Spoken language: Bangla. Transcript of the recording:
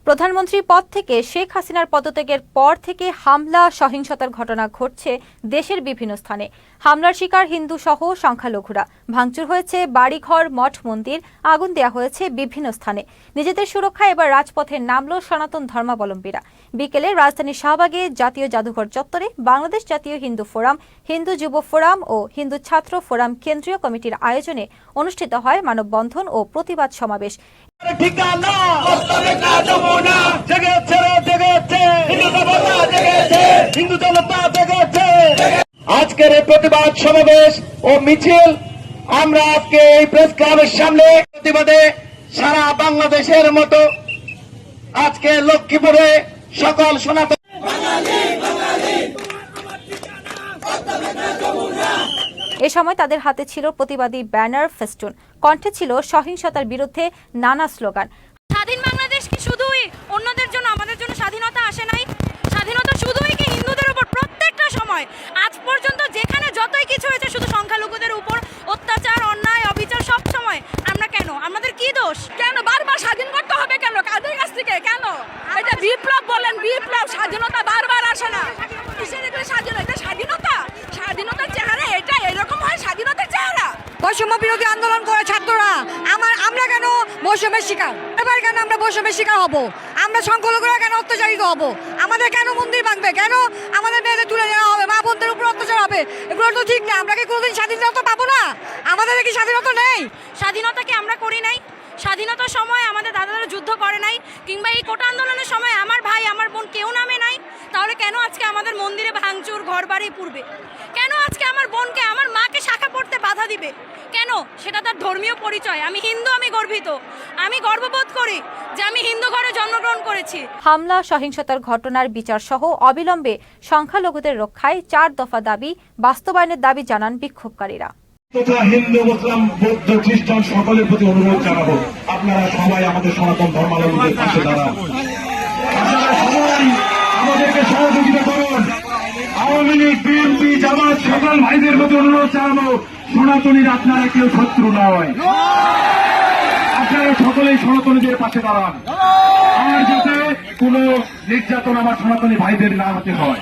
প্রধানমন্ত্রী পদ থেকে শেখ হাসিনার পদত্যাগের পর থেকে হামলা সহিংসতার ঘটনা ঘটছে দেশের বিভিন্ন স্থানে। হামলার শিকার হিন্দু সহ সংখ্যালঘুরা। ভাঙচুর হয়েছে বাড়িঘর, মঠ মন্দির, আগুন দেওয়া হয়েছে বিভিন্ন স্থানে। নিজেদের সুরক্ষায় এবার রাজপথে নামল সনাতন ধর্মাবলম্বীরা। বিকেলে রাজধানীর শাহবাগে জাতীয় জাদুঘর চত্বরে বাংলাদেশ জাতীয় হিন্দু ফোরাম, হিন্দু যুব ফোরাম ও হিন্দু ছাত্র ফোরাম কেন্দ্রীয় কমিটির আয়োজনে অনুষ্ঠিত হয় মানববন্ধন ও প্রতিবাদ সমাবেশ। আজকের এই প্রতিবাদ সমাবেশ ও মিছিল আমরা আজকে এই প্রেস ক্লাবের সামনে প্রতিবাদে সারা বাংলাদেশের মতো আজকে লক্ষ্মীপুরে সকল সনাতন এ সময় তাদের হাতে ছিল প্রতিবাদী ব্যানার, ফেস্টুন। কণ্ঠে ছিল সহিংসতার বিরুদ্ধে নানা স্লোগান। স্বাধীন বাংলাদেশ কি শুধুই অন্যদের জন্য, আমাদের জন্য স্বাধীনতা আসে নাই? স্বাধীনতা শুধুই কি হিন্দুদের উপর? প্রত্যেকটা সময় আজ পর্যন্ত যেখানে যতই কিছু হয়েছে শুধু সংখ্যালঘুদের উপর অত্যাচার, অন্যায়, অবিচার সব সময়। আমরা কেন? আমাদের কি দোষ? কেন বারবার স্বাধীন করতে হবে? কেন? কাদের কাছ থেকে? কেন? এটা বিপ্লব বলেন, বিপ্লব। স্বাধীনতা বারবার আসে না। কিসের এগুলো স্বাধীনতা? স্বাধীনতা, স্বাধীনতার চেহারা এটা এরকম হয়? স্বাধীনতার চেহারা? বৈষম্য বিরোধী আন্দোলন করে ছাত্ররা আমরা কেন বৈষম্যের শিকার? এবার কেন আমরা বৈষম্যের শিকার হব? আমরা সংখ্যালঘুরা কেন অত্যাচারিত হব? আমাদের কেন মন্দির ভাঙবে? কেন আমাদের মেয়েদের তুলে নেওয়া হবে? মা বোনদের উপর অত্যাচার হবে? এগুলো তো ঠিক না। আমরা কি কোনোদিন স্বাধীনতা পাবো না? আমাদের কি স্বাধীনতা নেই? স্বাধীনতা কি আমরা করি নাই? স্বাধীনতার সময় আমাদের দাদারা যুদ্ধ করে নাই? কিংবা এই কোটা আন্দোলনের সময় আমার ভাই, আমার বোন কেউ নামে নাই? তাহলে কেন আজকে আমাদের মন্দিরে ভাঙচুর, ঘর বাড়ি পুড়বে? কেন আজকে আমার বোনকে, আমার মাকে শাখা পড়তে বাধা দিবে? কেন? সেটা তার ধর্মীয় পরিচয়। আমি হিন্দু, আমি গর্বিত, আমি গর্ববোধ করি যে আমি হিন্দু ঘরে জন্মগ্রহণ করেছি। হামলা, সহিংসতার ঘটনার বিচার সহ অবিলম্বে সংখ্যালঘুদের রক্ষায় 4 দফা দাবি বাস্তবায়নের দাবি জানান বিক্ষোভকারীরা। তথা হিন্দু, মুসলিম, বৌদ্ধ, খ্রিস্টান সকলের প্রতি অনুরোধ জানাবো, আপনারা সবাই আমাদের সনাতন ধর্মাবলম্বীদের পাশে দাঁড়ান। আপনারা সবাই আমাদেরকে সহযোগিতা করুন। আওয়ামী লীগ, বিএনপি, জামাত সকল ভাইদের প্রতি অনুরোধ জানাবো, সনাতনীর আপনারা কেউ শত্রু নয়। আপনারা সকলেই সনাতনীদের পাশে দাঁড়ান। আর যাতে কোনো নির্যাতন আমার সনাতনী ভাইদের না হতে হয়।